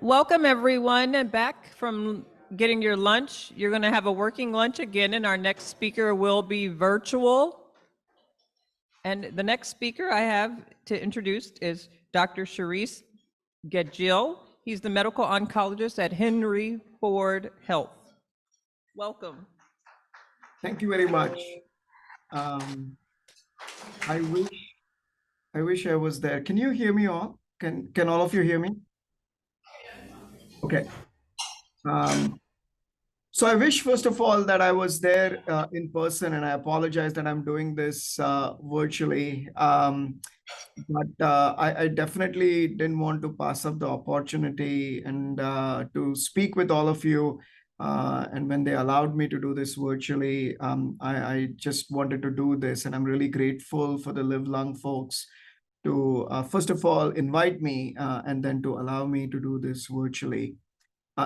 Welcome everyone back from getting your lunch. You're going to have a working lunch again, and our next speaker will be virtual. And the next speaker I have to introduce is Dr. Shirish Gadgeel. He's the medical oncologist at Henry Ford Health. Welcome. Thank you very much. I wish I was there. Can you hear me all? Can all of you hear me? Okay. So I wish, first of all, that I was there in person, and I apologize that I'm doing this virtually. But I definitely didn't want to pass up the opportunity and to speak with all of you. And when they allowed me to do this virtually, I just wanted to do this. And I'm really grateful for the LiveLung folks to, first of all, invite me and then to allow me to do this virtually.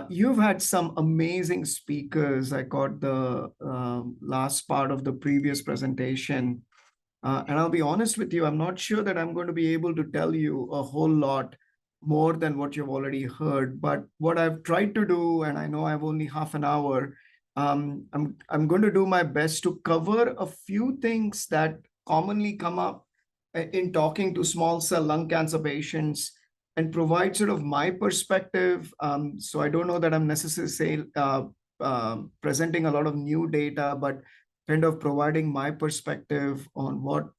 You've had some amazing speakers. I caught the last part of the previous presentation. And I'll be honest with you, I'm not sure that I'm going to be able to tell you a whole lot more than what you've already heard. But what I've tried to do, and I know I have only half an hour, I'm going to do my best to cover a few things that commonly come up in talking to small cell lung cancer patients and provide sort of my perspective. So I don't know that I'm necessarily presenting a lot of new data, but kind of providing my perspective on what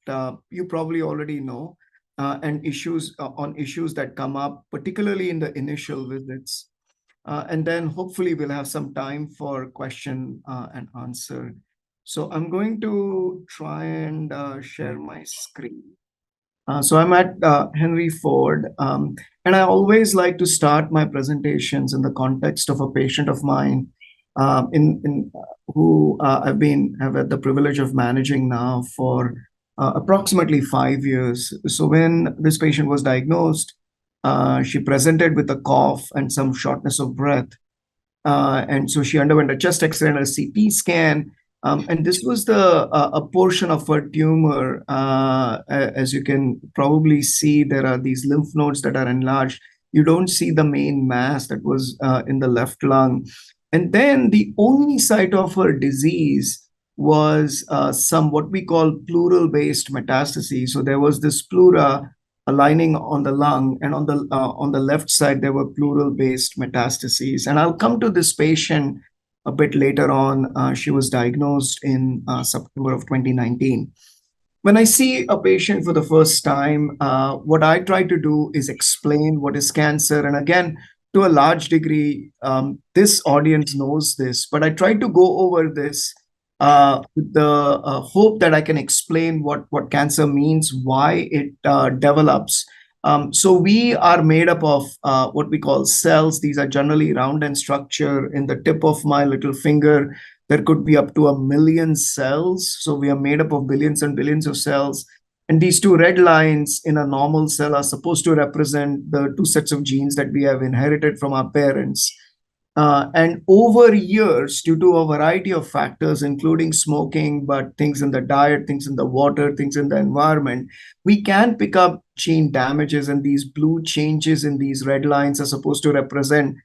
you probably already know and issues that come up, particularly in the initial visits. And then hopefully we'll have some time for question and answer. So I'm going to try and share my screen. So I'm at Henry Ford, and I always like to start my presentations in the context of a patient of mine who have had the privilege of managing now for approximately 5 years. So when this patient was diagnosed, she presented with a cough and some shortness of breath. And so she underwent a chest X-ray and a CT scan. And this was a portion of her tumor. As you can probably see, there are these lymph nodes that are enlarged. You don't see the main mass that was in the left lung. And then the only site of her disease was some what we call pleural-based metastases. So there was this pleura lining on the lung, and on the left side there were pleural-based metastases. And I'll come to this patient a bit later on. She was diagnosed in September of 2019. When I see a patient for the first time, what I try to do is explain what is cancer. And again, to a large degree, this audience knows this, but I try to go over this with the hope that I can explain what cancer means, why it develops. So we are made up of what we call cells. These are generally round in structure. In the tip of my little finger, there could be up to 1 million cells. So we are made up of billions and billions of cells. And these two red lines in a normal cell are supposed to represent the two sets of genes that we have inherited from our parents. And over years, due to a variety of factors, including smoking, but things in the diet, things in the water, things in the environment, we can pick up gene damages, and these blue changes in these red lines are supposed to represent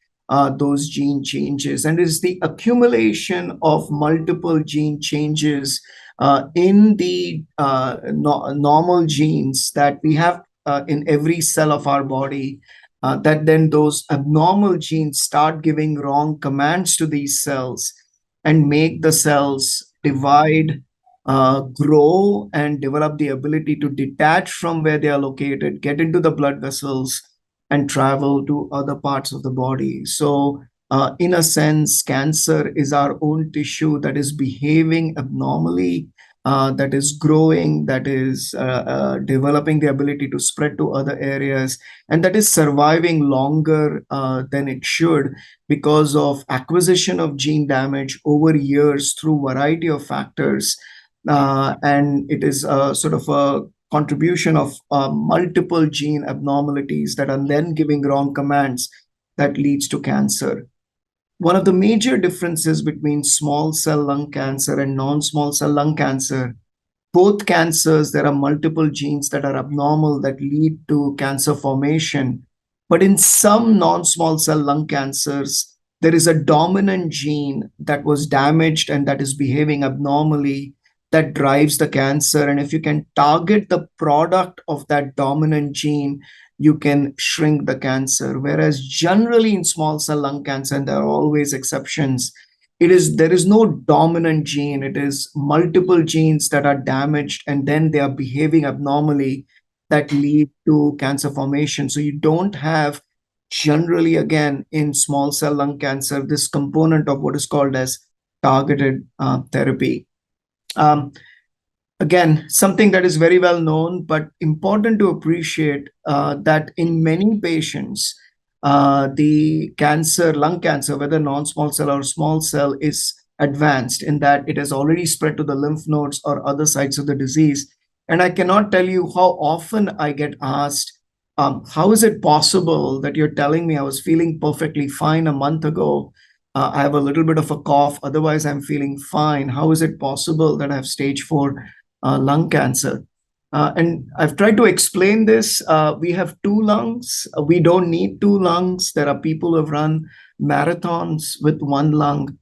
those gene changes. And it's the accumulation of multiple gene changes in the normal genes that we have in every cell of our body, that then those abnormal genes start giving wrong commands to these cells and make the cells divide, grow, and develop the ability to detach from where they are located, get into the blood vessels, and travel to other parts of the body. So in a sense, cancer is our own tissue that is behaving abnormally, that is growing, that is developing the ability to spread to other areas, and that is surviving longer than it should because of acquisition of gene damage over years through a variety of factors. And it is sort of a contribution of multiple gene abnormalities that are then giving wrong commands that leads to cancer. One of the major differences between small cell lung cancer and non-small cell lung cancer, both cancers, there are multiple genes that are abnormal that lead to cancer formation. But in some non-small cell lung cancers, there is a dominant gene that was damaged and that is behaving abnormally that drives the cancer. And if you can target the product of that dominant gene, you can shrink the cancer. Whereas generally in small cell lung cancer, and there are always exceptions, there is no dominant gene. It is multiple genes that are damaged and then they are behaving abnormally that lead to cancer formation. So you don't have generally, again, in small cell lung cancer, this component of what is called as targeted therapy. Again, something that is very well known, but important to appreciate that in many patients, the cancer, lung cancer, whether non-small cell or small cell, is advanced in that it has already spread to the lymph nodes or other sites of the disease. And I cannot tell you how often I get asked, how is it possible that you're telling me I was feeling perfectly fine a month ago? I have a little bit of a cough, otherwise I'm feeling fine. How is it possible that I have stage 4 lung cancer? And I've tried to explain this. We have 2 lungs. We don't need 2 lungs. There are people who have run marathons with 1 lung.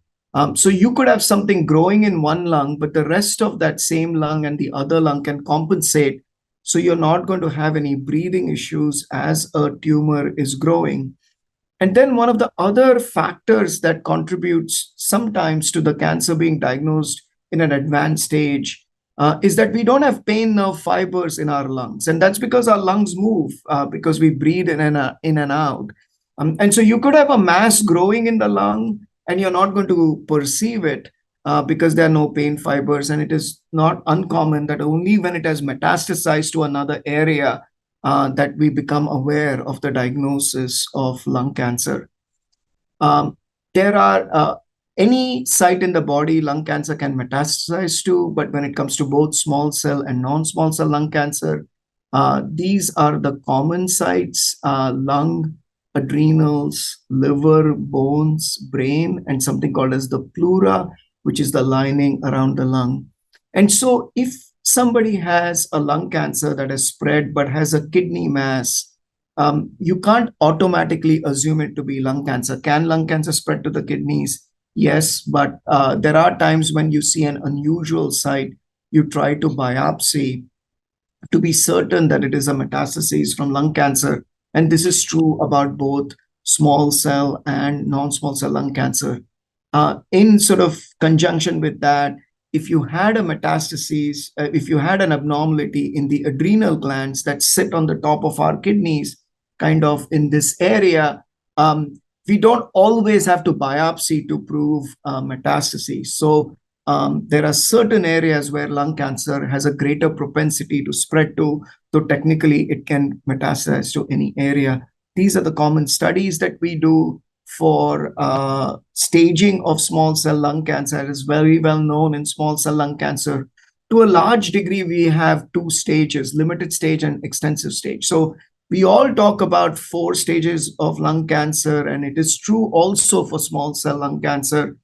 So you could have something growing in 1 lung, but the rest of that same lung and the other lung can compensate. So you're not going to have any breathing issues as a tumor is growing. And then one of the other factors that contributes sometimes to the cancer being diagnosed in an advanced stage is that we don't have pain nerve fibers in our lungs. And that's because our lungs move, because we breathe in and out. And so you could have a mass growing in the lung and you're not going to perceive it because there are no pain fibers. And it is not uncommon that only when it has metastasized to another area that we become aware of the diagnosis of lung cancer. There are any site in the body lung cancer can metastasize to, but when it comes to both small cell and non-small cell lung cancer, these are the common sites: lung, adrenals, liver, bones, brain, and something called as the pleura, which is the lining around the lung. And so if somebody has a lung cancer that has spread but has a kidney mass, you can't automatically assume it to be lung cancer. Can lung cancer spread to the kidneys? Yes, but there are times when you see an unusual site, you try to biopsy to be certain that it is a metastasis from lung cancer. And this is true about both small cell and non-small cell lung cancer. In sort of conjunction with that, if you had a metastasis, if you had an abnormality in the adrenal glands that sit on the top of our kidneys, kind of in this area, we don't always have to biopsy to prove metastasis. So there are certain areas where lung cancer has a greater propensity to spread to, so technically it can metastasize to any area. These are the common studies that we do for staging of small cell lung cancer. It is very well known in small cell lung cancer. To a large degree, we have 2 stages, limited stage and extensive stage. So we all talk about 4 stages of lung cancer, and it is true also for small cell lung cancer.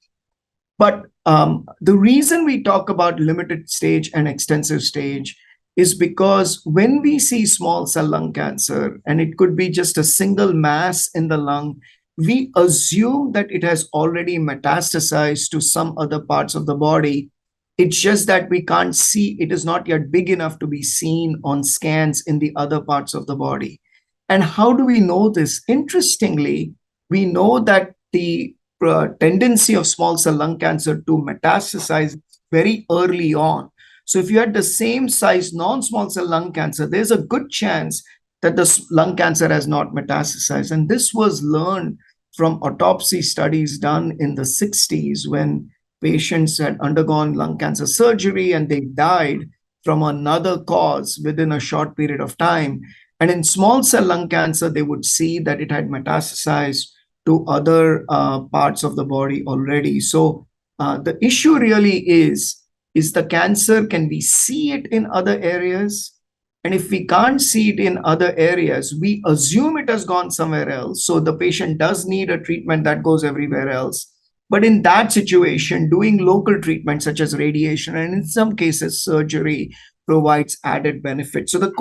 But the reason we talk about limited stage and extensive stage is because when we see small cell lung cancer, and it could be just a single mass in the lung, we assume that it has already metastasized to some other parts of the body. It's just that we can't see, it is not yet big enough to be seen on scans in the other parts of the body. And how do we know this? Interestingly, we know that the tendency of small cell lung cancer to metastasize very early on. So if you had the same size non-small cell lung cancer, there's a good chance that the lung cancer has not metastasized. And this was learned from autopsy studies done in the 60s when patients had undergone lung cancer surgery and they died from another cause within a short period of time. And in small cell lung cancer, they would see that it had metastasized to other parts of the body already. So the issue really is the cancer, can we see it in other areas? And if we can't see it in other areas, we assume it has gone somewhere else. So the patient does need a treatment that goes everywhere else. But in that situation, doing local treatment such as radiation and in some cases surgery provides added benefit. So the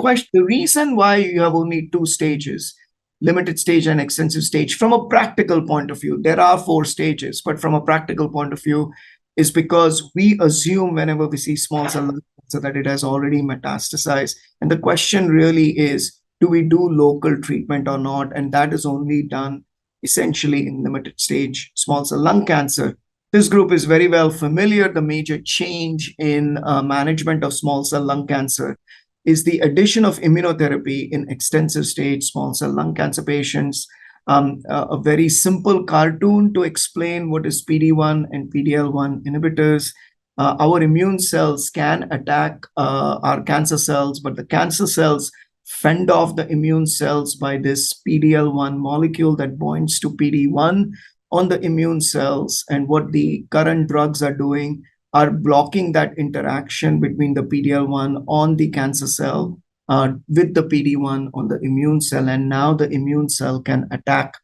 reason why you have only 2 stages limited stage and extensive stage. From a practical point of view, there are 4 stages, but from a practical point of view, is because we assume whenever we see small cell lung cancer that it has already metastasized. And the question really is, do we do local treatment or not? And that is only done essentially in limited stage small cell lung cancer. This group is very well familiar. The major change in management of small cell lung cancer is the addition of immunotherapy in extensive stage small cell lung cancer patients. A very simple cartoon to explain what is PD-1 and PD-L1 inhibitors. Our immune cells can attack our cancer cells, but the cancer cells fend off the immune cells by this PD-L1 molecule that binds to PD-1 on the immune cells. And what the current drugs are doing are blocking that interaction between the PD-L1 on the cancer cell with the PD-1 on the immune cell. And now the immune cell can attack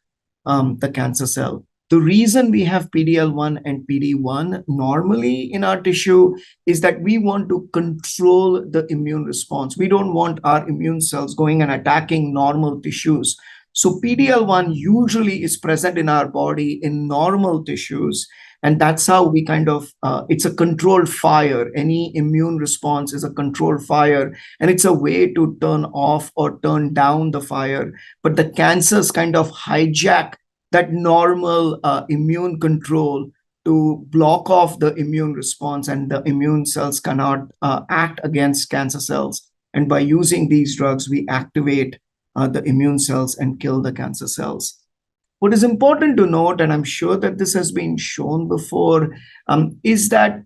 the cancer cell. The reason we have PD-L1 and PD-1 normally in our tissue is that we want to control the immune response. We don't want our immune cells going and attacking normal tissues. So PD-L1 usually is present in our body in normal tissues. And that's how we kind of, it's a controlled fire. Any immune response is a controlled fire. And it's a way to turn off or turn down the fire. But the cancers kind of hijack that normal immune control to block off the immune response, and the immune cells cannot act against cancer cells. And by using these drugs, we activate the immune cells and kill the cancer cells. What is important to note, and I'm sure that this has been shown before, is that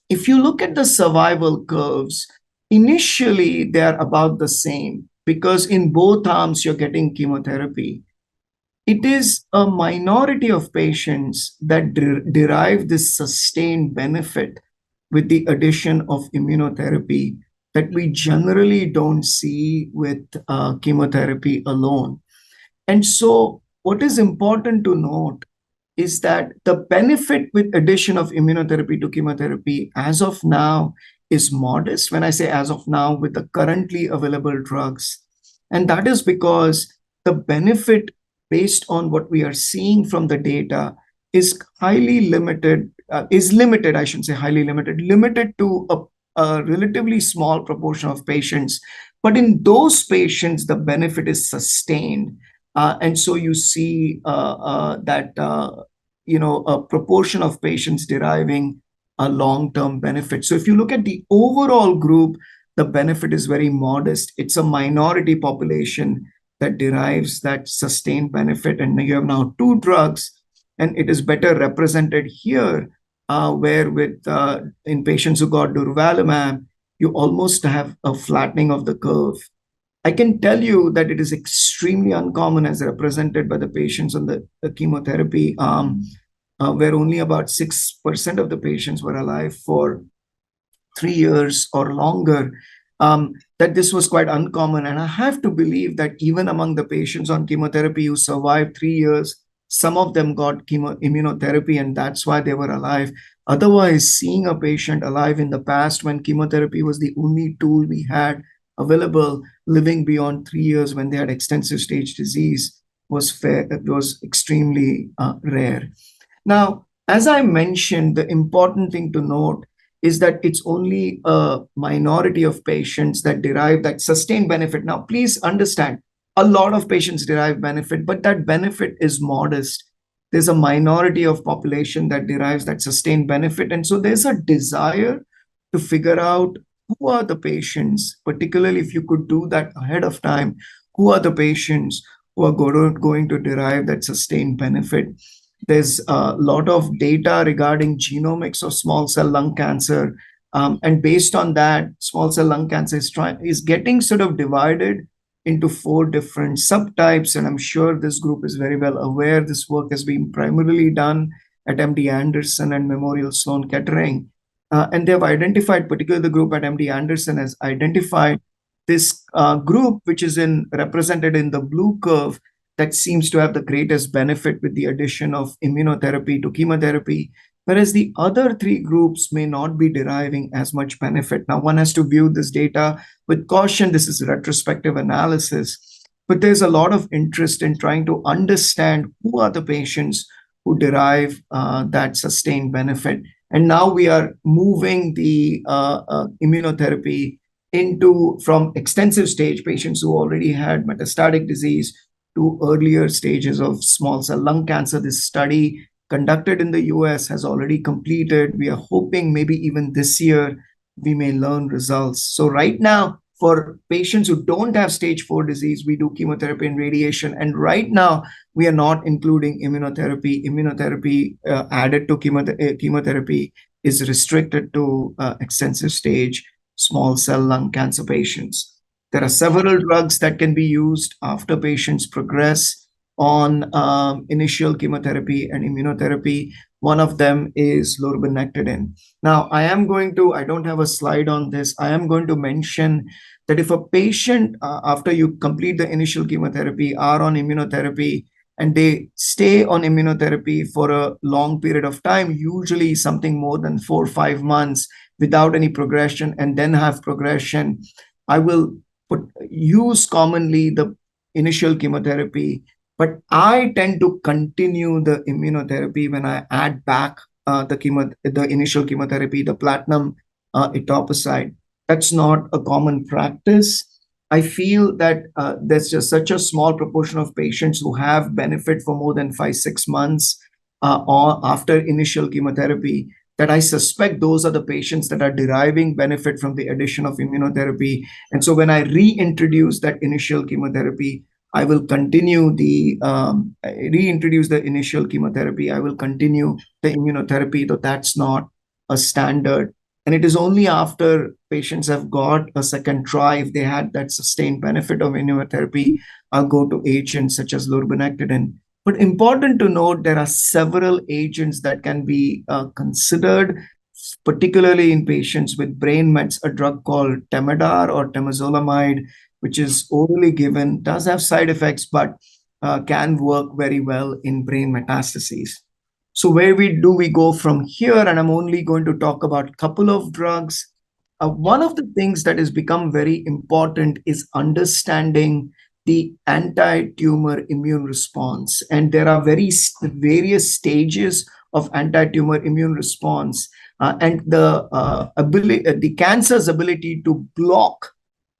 if you look at the survival curves, initially they're about the same because in both arms you're getting chemotherapy. It is a minority of patients that derive this sustained benefit with the addition of immunotherapy that we generally don't see with chemotherapy alone. And so what is important to note is that the benefit with addition of immunotherapy to chemotherapy as of now is modest. When I say as of now, with the currently available drugs. And that is because the benefit based on what we are seeing from the data is highly limited, limited to a relatively small proportion of patients. But in those patients, the benefit is sustained. And so you see that, a proportion of patients deriving a long-term benefit. So if you look at the overall group, the benefit is very modest. It's a minority population that derives that sustained benefit. And you have now 2 drugs, and it is better represented here, where with in patients who got durvalumab, you almost have a flattening of the curve. I can tell you that it is extremely uncommon as represented by the patients on the chemotherapy where only about 6% of the patients were alive for 3 years or longer, that this was quite uncommon. And I have to believe that even among the patients on chemotherapy who survived 3 years, some of them got immunotherapy, and that's why they were alive. Otherwise, seeing a patient alive in the past when chemotherapy was the only tool we had available, living beyond 3 years when they had extensive stage disease was extremely rare. Now, as I mentioned, the important thing to note is that it's only a minority of patients that derive that sustained benefit. Now, please understand, a lot of patients derive benefit, but that benefit is modest. There's a minority of population that derives that sustained benefit. And so there's a desire to figure out who are the patients, particularly if you could do that ahead of time, who are the patients who are going to derive that sustained benefit. There's a lot of data regarding genomics of small cell lung cancer. And based on that, small cell lung cancer is getting sort of divided into 4 different subtypes. And I'm sure this group is very well aware. This work has been primarily done at MD Anderson and Memorial Sloan Kettering. And they've identified, particularly the group at MD Anderson has identified this group, which is represented in the blue curve, that seems to have the greatest benefit with the addition of immunotherapy to chemotherapy, whereas the other 3 groups may not be deriving as much benefit. Now, one has to view this data with caution. This is retrospective analysis. but there's a lot of interest in trying to understand who are the patients who derive that sustained benefit. And now we are moving the immunotherapy from extensive stage patients who already had metastatic disease to earlier stages of small cell lung cancer. This study conducted in the US has already completed. We are hoping maybe even this year we may learn results. So right now, for patients who don't have stage 4 disease, we do chemotherapy and radiation. And right now, we are not including immunotherapy. Immunotherapy added to chemotherapy is restricted to extensive stage small cell lung cancer patients. There are several drugs that can be used after patients progress on initial chemotherapy and immunotherapy. One of them is lurbinectedin. Now, I don't have a slide on this. I am going to mention that if a patient, after you complete the initial chemotherapy, are on immunotherapy, and they stay on immunotherapy for a long period of time, usually something more than 4 or 5 months without any progression, and then have progression, I will use commonly the initial chemotherapy, but I tend to continue the immunotherapy when I add back the initial chemotherapy, the platinum etoposide. That's not a common practice. I feel that there's just such a small proportion of patients who have benefit for more than 5-6 months or after initial chemotherapy, that I suspect those are the patients that are deriving benefit from the addition of immunotherapy. And so when I reintroduce that initial chemotherapy, I will continue reintroduce the initial chemotherapy. I will continue the immunotherapy, though that's not a standard. And it is only after patients have got a second try, if they had that sustained benefit of immunotherapy, I'll go to agents such as lurbinectedin. But important to note, there are several agents that can be considered, particularly in patients with brain mets. A drug called Temodar or temozolomide, which is orally given, does have side effects, but can work very well in brain metastases. So where do we go from here? And I'm only going to talk about a couple of drugs. One of the things that has become very important is understanding the anti-tumor immune response. And there are various stages of anti-tumor immune response. And the cancer's ability to block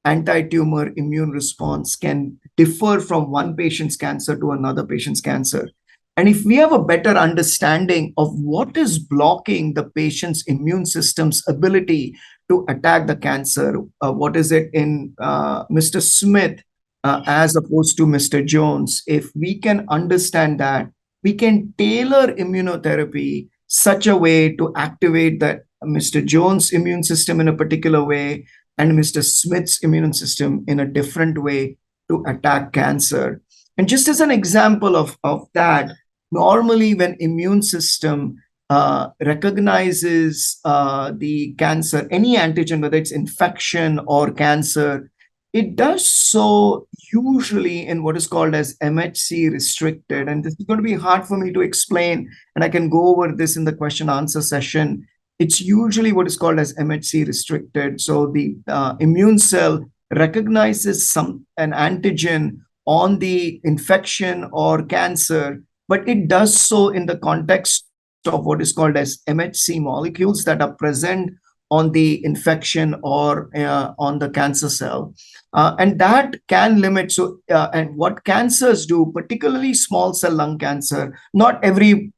anti-tumor immune response can differ from one patient's cancer to another patient's cancer. And if we have a better understanding of what is blocking the patient's immune system's ability to attack the cancer, what is it in Mr. Smith as opposed to Mr. Jones, if we can understand that, we can tailor immunotherapy such a way to activate that Mr. Jones' immune system in a particular way and Mr. Smith's immune system in a different way to attack cancer. And just as an example of that, normally when immune system recognizes the cancer, any antigen, whether it's infection or cancer, it does so usually in what is called as MHC restricted. And this is going to be hard for me to explain, and I can go over this in the question answer session. It's usually what is called as MHC restricted. So the immune cell recognizes an antigen on the infection or cancer, but it does so in the context of what is called as MHC molecules that are present on the infection or on the cancer cell. And that can limit, and what cancers do, particularly small cell lung cancer, not every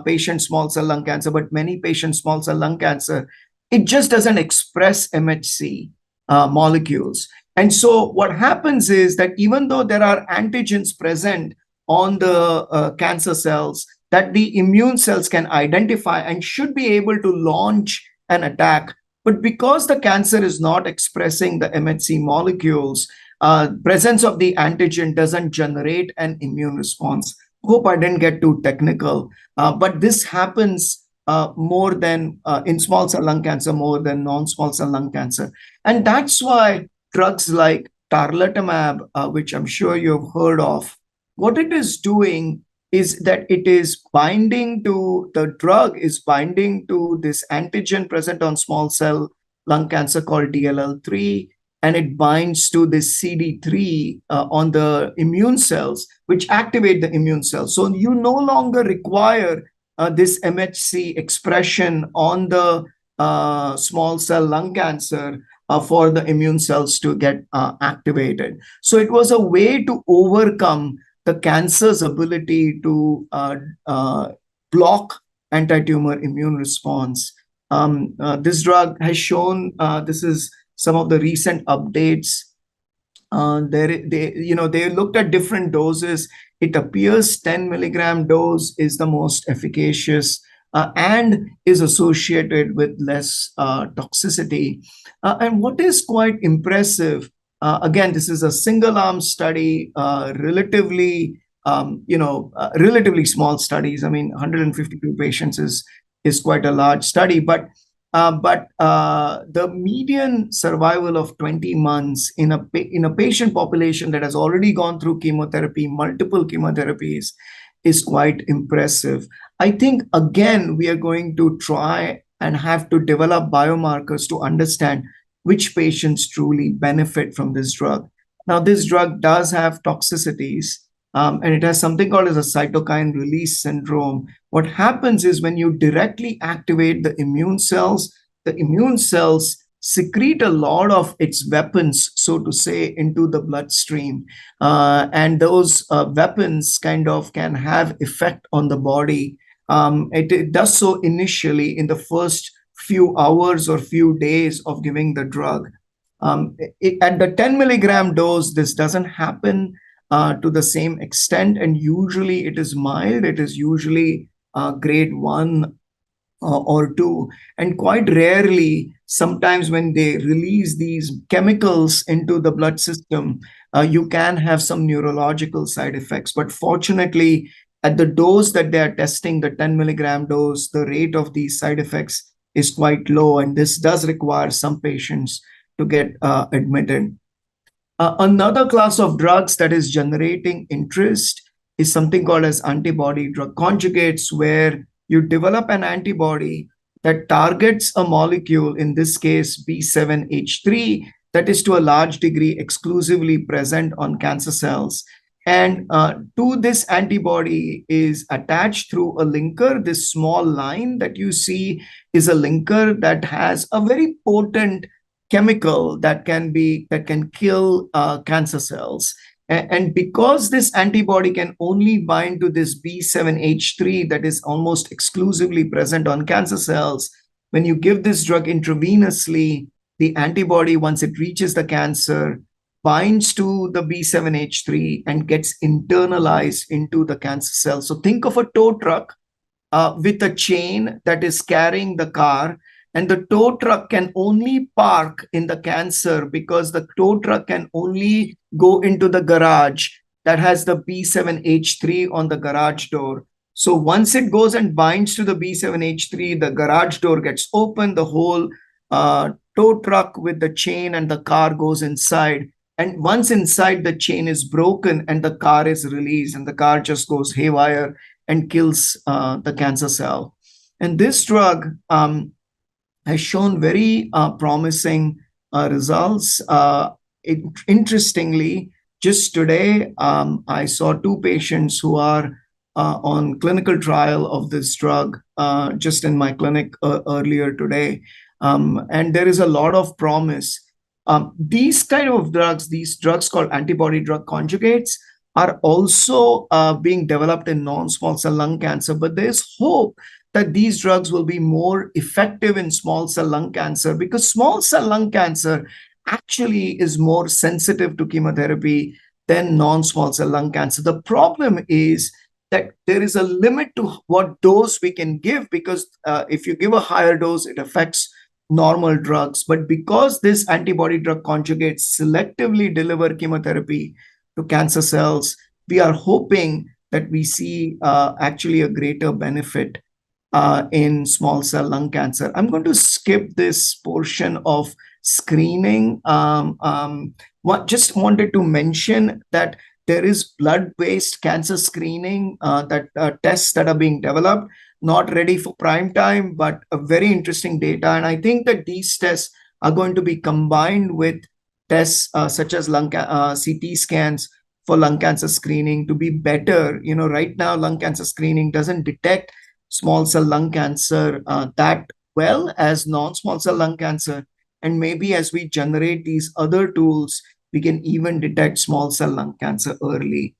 patient small cell lung cancer, but many patients small cell lung cancer, it just doesn't express MHC molecules. And so what happens is that even though there are antigens present on the cancer cells that the immune cells can identify and should be able to launch an attack, but because the cancer is not expressing the MHC molecules, presence of the antigen doesn't generate an immune response. Hope I didn't get too technical, but this happens more than in small cell lung cancer, more than non-small cell lung cancer. And that's why drugs like tarlatamab, which I'm sure you've heard of, what it is doing is that it is binding to, the drug is binding to this antigen present on small cell lung cancer called DLL3. and it binds to this CD3 on the immune cells, which activate the immune cells. So you no longer require this MHC expression on the small cell lung cancer for the immune cells to get activated. So it was a way to overcome the cancer's ability to block anti-tumor immune response. This drug has shown, this is some of the recent updates. They looked at different doses. It appears 10 milligram dose is the most efficacious and is associated with less toxicity. And what is quite impressive, again, this is a single arm study, relatively small studies. I mean, 152 patients is quite a large study, but the median survival of 20 months in a patient population that has already gone through chemotherapy, multiple chemotherapies, is quite impressive. I think, again, we are going to try and have to develop biomarkers to understand which patients truly benefit from this drug. Now, this drug does have toxicities, and it has something called as a cytokine release syndrome. What happens is when you directly activate the immune cells secrete a lot of its weapons, so to say, into the bloodstream. And those weapons kind of can have effect on the body. It does so initially in the first few hours or few days of giving the drug. At the 10 milligram dose, this doesn't happen to the same extent, and usually it is mild. It is usually grade 1 or 2, and quite rarely, sometimes when they release these chemicals into the blood system, you can have some neurological side effects. But fortunately, at the dose that they are testing, the 10 milligram dose, the rate of these side effects is quite low, and this does require some patients to get admitted. Another class of drugs that is generating interest is something called as antibody drug conjugates, where you develop an antibody that targets a molecule, in this case B7H3, that is to a large degree exclusively present on cancer cells. And to this antibody is attached through a linker. This small line that you see is a linker that has a very potent chemical that can kill cancer cells. And because this antibody can only bind to this B7H3 that is almost exclusively present on cancer cells, when you give this drug intravenously, the antibody, once it reaches the cancer, binds to the B7H3 and gets internalized into the cancer cell. So think of a tow truck with a chain that is carrying the car, and the tow truck can only park in the cancer because the tow truck can only go into the garage that has the B7H3 on the garage door. So once it goes and binds to the B7H3, the garage door gets open, the whole tow truck with the chain and the car goes inside. And once inside, the chain is broken and the car is released, and the car just goes haywire and kills the cancer cell. And this drug has shown very promising results. Interestingly, just today, I saw 2 patients who are on clinical trial of this drug just in my clinic earlier today. And there is a lot of promise. These kind of drugs, these drugs called antibody drug conjugates, are also being developed in non-small cell lung cancer, but there's hope that these drugs will be more effective in small cell lung cancer, because small cell lung cancer actually is more sensitive to chemotherapy than non-small cell lung cancer. The problem is that there is a limit to what dose we can give, because if you give a higher dose, it affects normal drugs. But because this antibody drug conjugates selectively deliver chemotherapy to cancer cells, we are hoping that we see actually a greater benefit in small cell lung cancer. I'm going to skip this portion of screening. Just wanted to mention that there is blood-based cancer screening tests that are being developed, not ready for prime time, but a very interesting data. And I think that these tests are going to be combined with tests such as CT scans for lung cancer screening to be better. Right now, lung cancer screening doesn't detect small cell lung cancer that well as non-small cell lung cancer. And maybe as we generate these other tools, we can even detect small cell lung cancer early.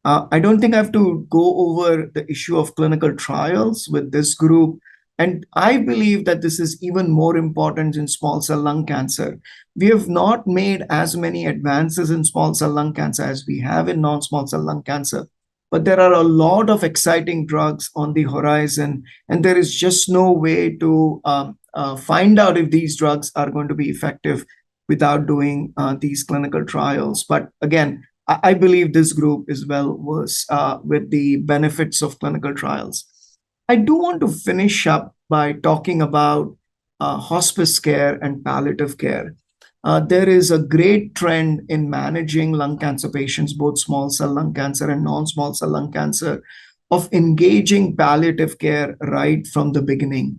I don't think I have to go over the issue of clinical trials with this group. And I believe that this is even more important in small cell lung cancer. We have not made as many advances in small cell lung cancer as we have in non-small cell lung cancer. But there are a lot of exciting drugs on the horizon, and there is just no way to find out if these drugs are going to be effective without doing these clinical trials. But again, I believe this group is well versed with the benefits of clinical trials. I do want to finish up by talking about hospice care and palliative care. There is a great trend in managing lung cancer patients, both small cell lung cancer and non-small cell lung cancer, of engaging palliative care right from the beginning,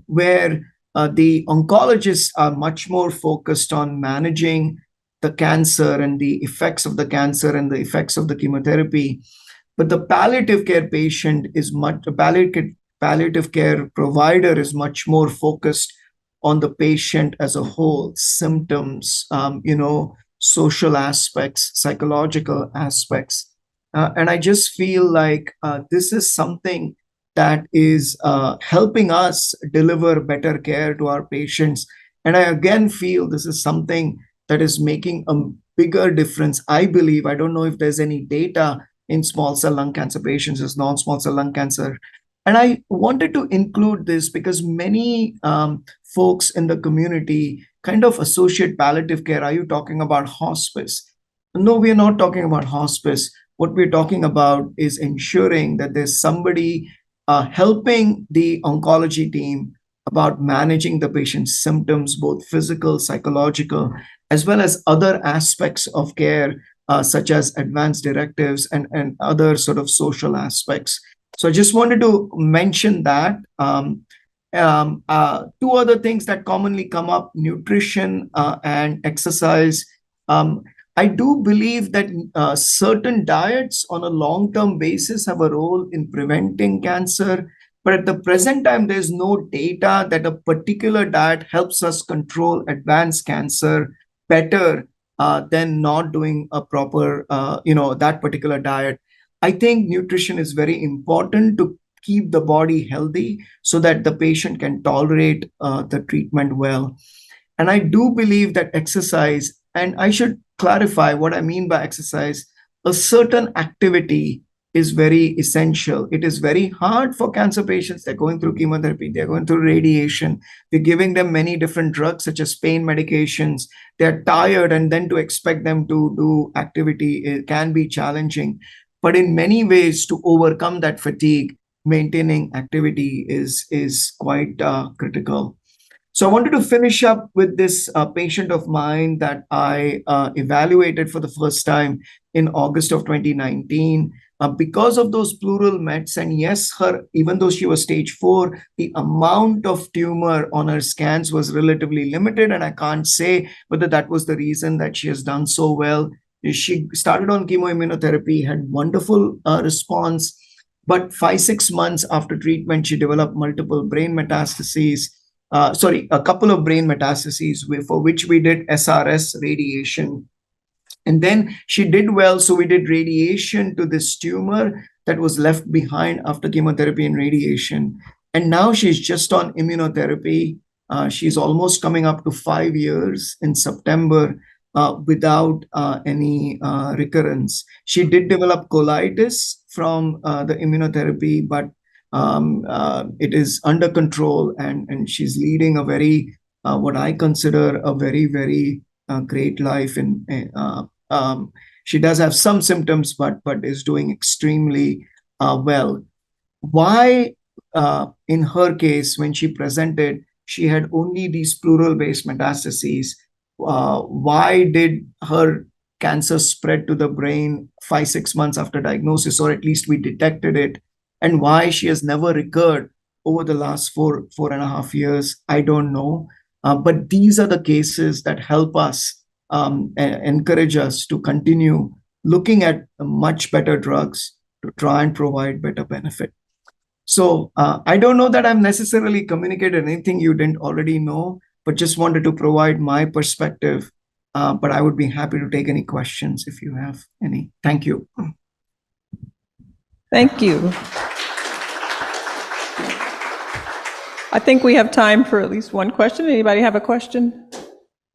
where the oncologists are much more focused on managing the cancer and the effects of the cancer and the effects of the chemotherapy. But the palliative care palliative care provider is much more focused on the patient as a whole, symptoms, social aspects, psychological aspects. And I just feel like this is something that is helping us deliver better care to our patients. And I again feel this is something that is making a bigger difference. I believe, I don't know if there's any data in small cell lung cancer patients as non-small cell lung cancer. And I wanted to include this because many folks in the community kind of associate palliative care. Are you talking about hospice? No, we're not talking about hospice. What we're talking about is ensuring that there's somebody helping the oncology team about managing the patient's symptoms, both physical, psychological, as well as other aspects of care, such as advanced directives and other sort of social aspects. So I just wanted to mention that. Two other things that commonly come up, nutrition and exercise. I do believe that certain diets on a long-term basis have a role in preventing cancer. But at the present time, there's no data that a particular diet helps us control advanced cancer better than not doing a proper, that particular diet. I think nutrition is very important to keep the body healthy so that the patient can tolerate the treatment well. And I do believe that exercise, and I should clarify what I mean by exercise, a certain activity is very essential. It is very hard for cancer patients. They're going through chemotherapy, they're going through radiation, we're giving them many different drugs such as pain medications. They're tired, and then to expect them to do activity, it can be challenging. But in many ways, to overcome that fatigue, maintaining activity is quite critical. So I wanted to finish up with this patient of mine that I evaluated for the first time in August of 2019. Because of those pleural mets, and yes, even though she was stage 4, the amount of tumor on her scans was relatively limited, and I can't say whether that was the reason that she has done so well. She started on chemoimmunotherapy, had wonderful response, but 5-6 months after treatment, she developed multiple brain metastases. A couple of brain metastases for which we did SRS radiation. And then she did well, so we did radiation to this tumor that was left behind after chemotherapy and radiation. And now she's just on immunotherapy. She's almost coming up to 5 years in September without any recurrence. She did develop colitis from the immunotherapy, but it is under control, and she's leading a very, what I consider a very, very great life. She does have some symptoms, but is doing extremely well. Why, in her case, when she presented, she had only these pleural-based metastases? Why did her cancer spread to the brain 5-6 months after diagnosis, or at least we detected it? And why she has never recurred over the last 4.5 years, I don't know. But these are the cases that help us encourage us to continue looking at much better drugs to try and provide better benefit. So I don't know that I've necessarily communicated anything you didn't already know, but just wanted to provide my perspective. But I would be happy to take any questions if you have any. Thank you. Thank you. I think we have time for at least one question. Anybody have a question?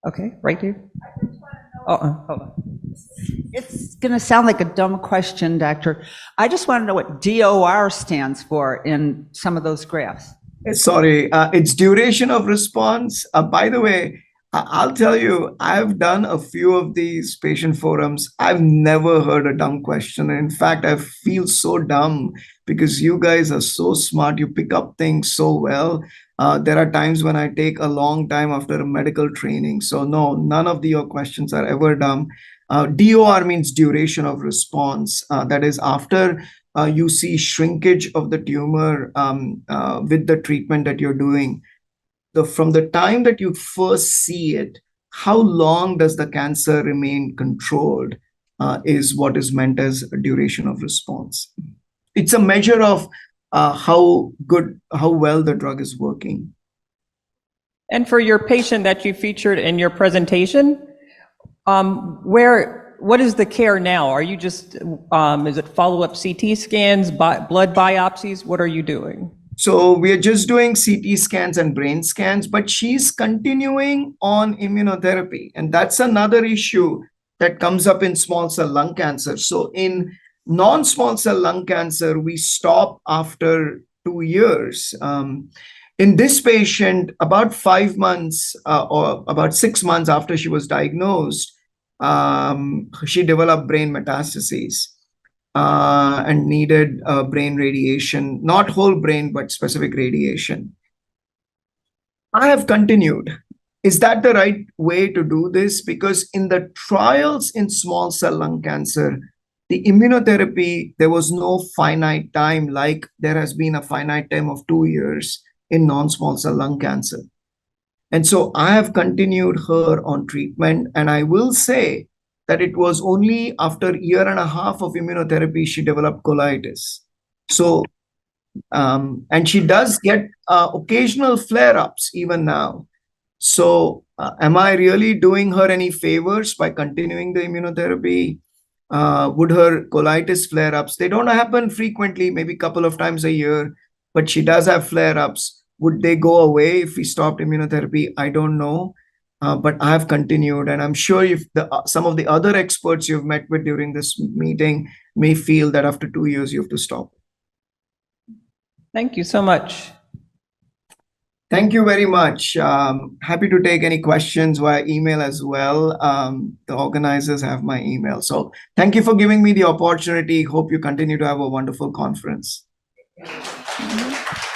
Okay, right here. Oh, hold on. It's going to sound like a dumb question, Doctor. I just want to know what DOR stands for in some of those graphs. Sorry, it's duration of response. By the way, I'll tell you, I've done a few of these patient forums. I've never heard a dumb question. In fact, I feel so dumb because you guys are so smart. You pick up things so well. There are times when I take a long time after a medical training. So no, none of your questions are ever dumb. DOR means duration of response. That is after you see shrinkage of the tumor with the treatment that you're doing. From the time that you first see it, how long does the cancer remain controlled is what is meant as a duration of response. It's a measure of how well the drug is working. And for your patient that you featured in your presentation, what is the care now? Are you just, is it follow-up CT scans, blood biopsies? What are you doing? So we are just doing CT scans and brain scans, but she's continuing on immunotherapy. And that's another issue that comes up in small cell lung cancer. So in non-small cell lung cancer, we stop after 2 years. In this patient, about 5 months or about 6 months after she was diagnosed, she developed brain metastases. And needed brain radiation, not whole brain, but specific radiation. I have continued. Is that the right way to do this? Because in the trials in small cell lung cancer, the immunotherapy, there was no finite time like there has been a finite time of 2 years in non-small cell lung cancer. And so I have continued her on treatment, and I will say that it was only after a year and a half of immunotherapy she developed colitis. So, and she does get occasional flare-ups even now. So, am I really doing her any favors by continuing the immunotherapy? Would her colitis flare-ups, they don't happen frequently, maybe a couple of times a year, but she does have flare-ups. Would they go away if we stopped immunotherapy? I don't know. But I have continued, and I'm sure if some of the other experts you've met with during this meeting may feel that after 2 years you have to stop. Thank you so much. Thank you very much. Happy to take any questions via email as well. The organizers have my email. So thank you for giving me the opportunity. Hope you continue to have a wonderful conference. Mm-hmm.